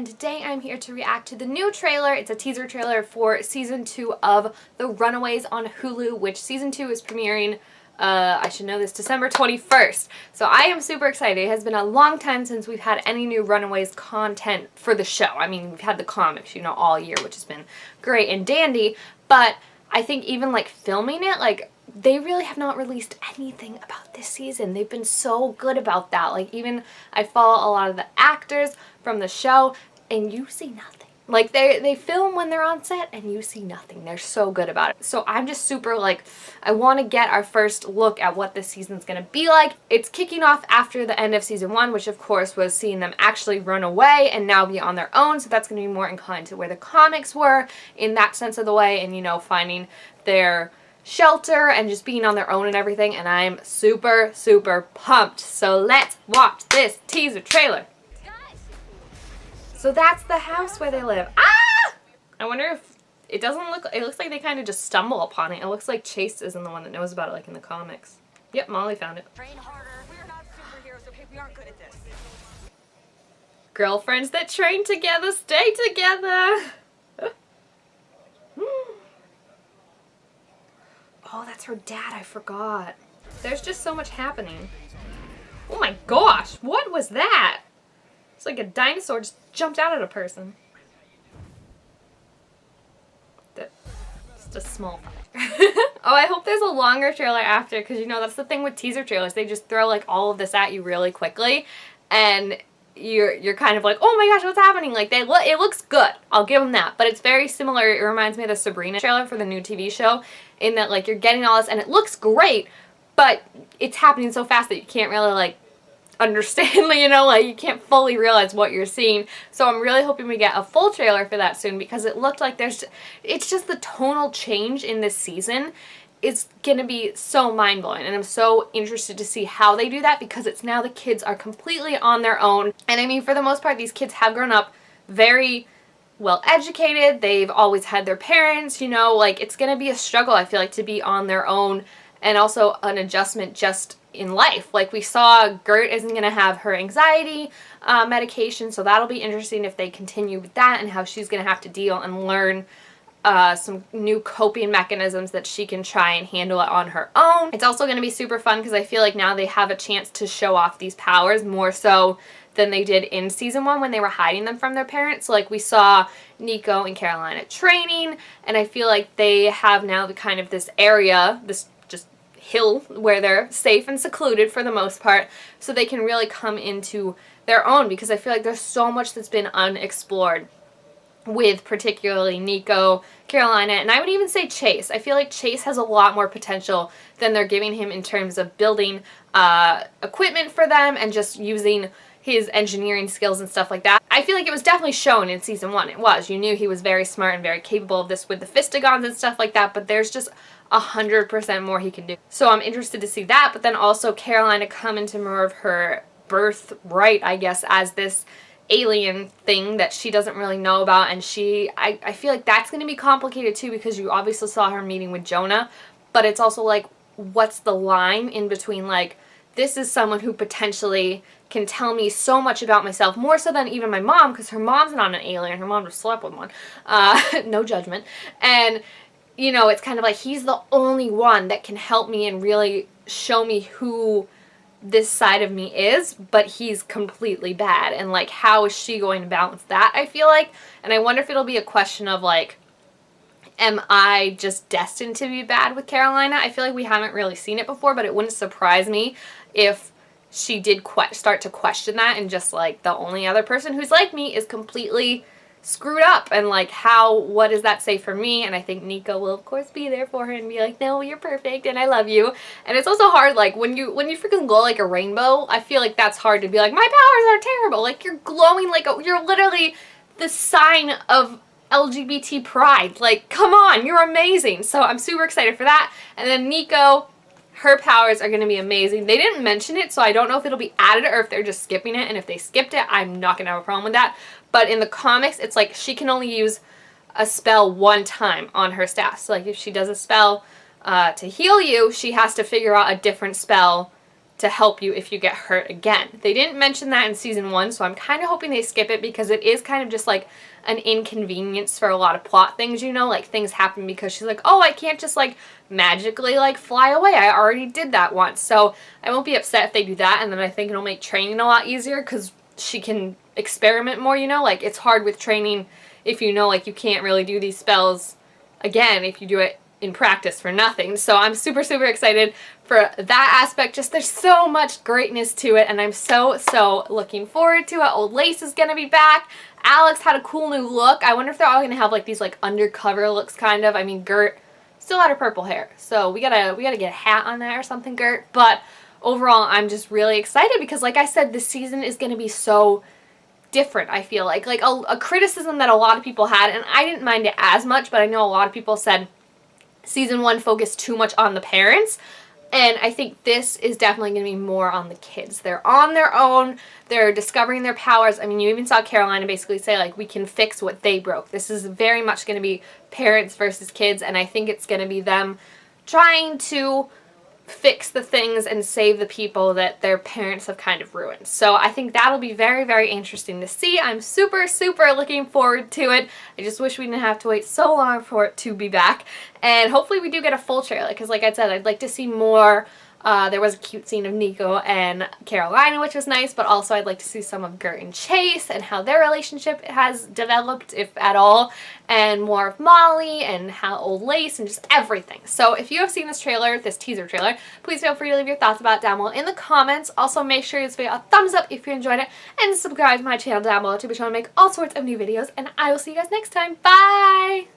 and today I'm here to react to the new trailer. It's a teaser trailer for Season 2 of The Runaways on Hulu, which Season 2 is premiering, I should know this, December 21st. So I am super excited. It has been a long time since we've had any new Runaways content for the show. I mean, we've had the comics, you know, all year, which has been great and dandy, but I think even, like, filming it, like, they really have not released anything about this season. They've been so good about that. Like, even I follow a lot of the actors from the show, and you see nothing. Like, they film when they're on set, and you see nothing. They're so good about it. So I'm just super, like, I want to get our first look at what this season's going to be like. It's kicking off after the end of Season 1, which, of course, was seeing them actually run away and now be on their own. So that's going to be more inclined to where the comics were in that sense of the way, and, you know, finding their shelter and just being on their own and everything, and I'm super, super pumped. So let's watch this teaser trailer. So that's the house where they live. Ah! I wonder if it doesn't look, it looks like they kind of just stumble upon it. It looks like Chase isn't the one that knows about it like in the comics. Yep, Molly found it. Train harder. We're not superheroes, okay? We aren't good at this. Girlfriends that train together stay together. Oh, that's her dad. I forgot. There's just so much happening. Oh my gosh. What was that? It's like a dinosaur just jumped out at a person. Just a small fire. Oh, I hope there's a longer trailer after, because, you know, that's the thing with teaser trailers. They just throw, like, all of this at you really quickly, and you're kind of like, oh my gosh, what's happening? Like, it looks good. I'll give them that. But it's very similar. It reminds me of the Sabrina trailer for the new TV show, in that, like, you're getting all this and it looks great, but it's happening so fast that you can't really, like, understand, you know, like, you can't fully realize what you're seeing. So I'm really hoping we get a full trailer for that soon, because it looked like it's just the tonal change in this season is gonna be so mind-blowing, and I'm so interested to see how they do that, because it's now the kids are completely on their own. And I mean, for the most part, these kids have grown up very well educated. They've always had their parents, you know, like, it's gonna be a struggle, I feel like, to be on their own, and also an adjustment just in life. Like, we saw Gert isn't gonna have her anxiety medication, so that'll be interesting if they continue with that, and how she's gonna have to deal and learn some new coping mechanisms that she can try and handle it on her own. It's also going to be super fun because I feel like now they have a chance to show off these powers more so than they did in Season 1 when they were hiding them from their parents. So, like, we saw Nico and Karolina training, and I feel like they have now the kind of this area, this just hill, where they're safe and secluded for the most part, so they can really come into their own, because I feel like there's so much that's been unexplored with particularly Nico, Karolina, and I would even say Chase. I feel like Chase has a lot more potential than they're giving him in terms of building equipment for them and just using his engineering skills and stuff like that. I feel like it was definitely shown in Season 1. It was. You knew he was very smart and very capable of this with the fistigons and stuff like that, but there's just 100% more he can do. So I'm interested to see that, but then also Karolina come into more of her birthright, I guess, as this alien thing that she doesn't really know about, and I feel like that's going to be complicated too, because you obviously saw her meeting with Jonah, but it's also like, what's the line in between, like, this is someone who potentially can tell me so much about myself, more so than even my mom, because her mom's not an alien, her mom just slept with one, no judgment, and, you know, it's kind of like, he's the only one that can help me and really show me who this side of me is, but he's completely bad, and, like, how is she going to balance that, I feel like. And I wonder if it'll be a question of, like, am I just destined to be bad with Karolina? I feel like we haven't really seen it before, but it wouldn't surprise me if she did start to question that, and just, like, the only other person who's like me is completely screwed up, and, like, what does that say for me? And I think Nico will, of course, be there for her and be like, no, you're perfect and I love you. And it's also hard, like, when you freaking glow like a rainbow, I feel like that's hard to be like, my powers are terrible. Like, you're glowing like you're literally the sign of LGBT pride. Like, come on, you're amazing. So I'm super excited for that. And then Nico, her powers are going to be amazing. They didn't mention it, so I don't know if it'll be added or if they're just skipping it. And if they skipped it, I'm not going to have a problem with that. But in the comics, it's like she can only use a spell one time on her staff. So, like, if she does a spell to heal you, she has to figure out a different spell to help you if you get hurt again. They didn't mention that in season 1, so I'm kind of hoping they skip it because it is kind of just like an inconvenience for a lot of plot things, you know, like things happen because she's like, oh, I can't just like magically like fly away. I already did that once. So I won't be upset if they do that, and then I think it'll make training a lot easier because she can experiment more, you know, like it's hard with training if you know like you can't really do these spells again if you do it in practice for nothing. So I'm super, super excited for that aspect. Just there's so much greatness to it, and I'm so, so looking forward to it. Old Lace is gonna be back. Alex had a cool new look. I wonder if they're all gonna have like these like undercover looks kind of. I mean, Gert still had her purple hair, so we gotta get a hat on that or something, Gert. But overall, I'm just really excited because like I said, this season is gonna be so different, I feel like. Like a criticism that a lot of people had, and I didn't mind it as much, but I know a lot of people said season 1 focused too much on the parents, and I think this is definitely going to be more on the kids. They're on their own, they're discovering their powers. I mean, you even saw Karolina basically say, like, we can fix what they broke. This is very much going to be parents versus kids, and I think it's going to be them trying to fix the things and save the people that their parents have kind of ruined. So I think that'll be very, very interesting to see. I'm super, super looking forward to it. I just wish we didn't have to wait so long for it to be back. And hopefully we do get a full trailer because like I said, I'd like to see more. There was a cute scene of Nico and Karolina, which was nice, but also I'd like to see some of Gert and Chase and how their relationship has developed, if at all, and more of Molly and how Old Lace and just everything. So if you have seen this trailer, this teaser trailer, please feel free to leave your thoughts about it down below in the comments. Also, make sure you give this video a thumbs up if you enjoyed it, and subscribe to my channel down below to be sure to make all sorts of new videos, and I will see you guys next time. Bye!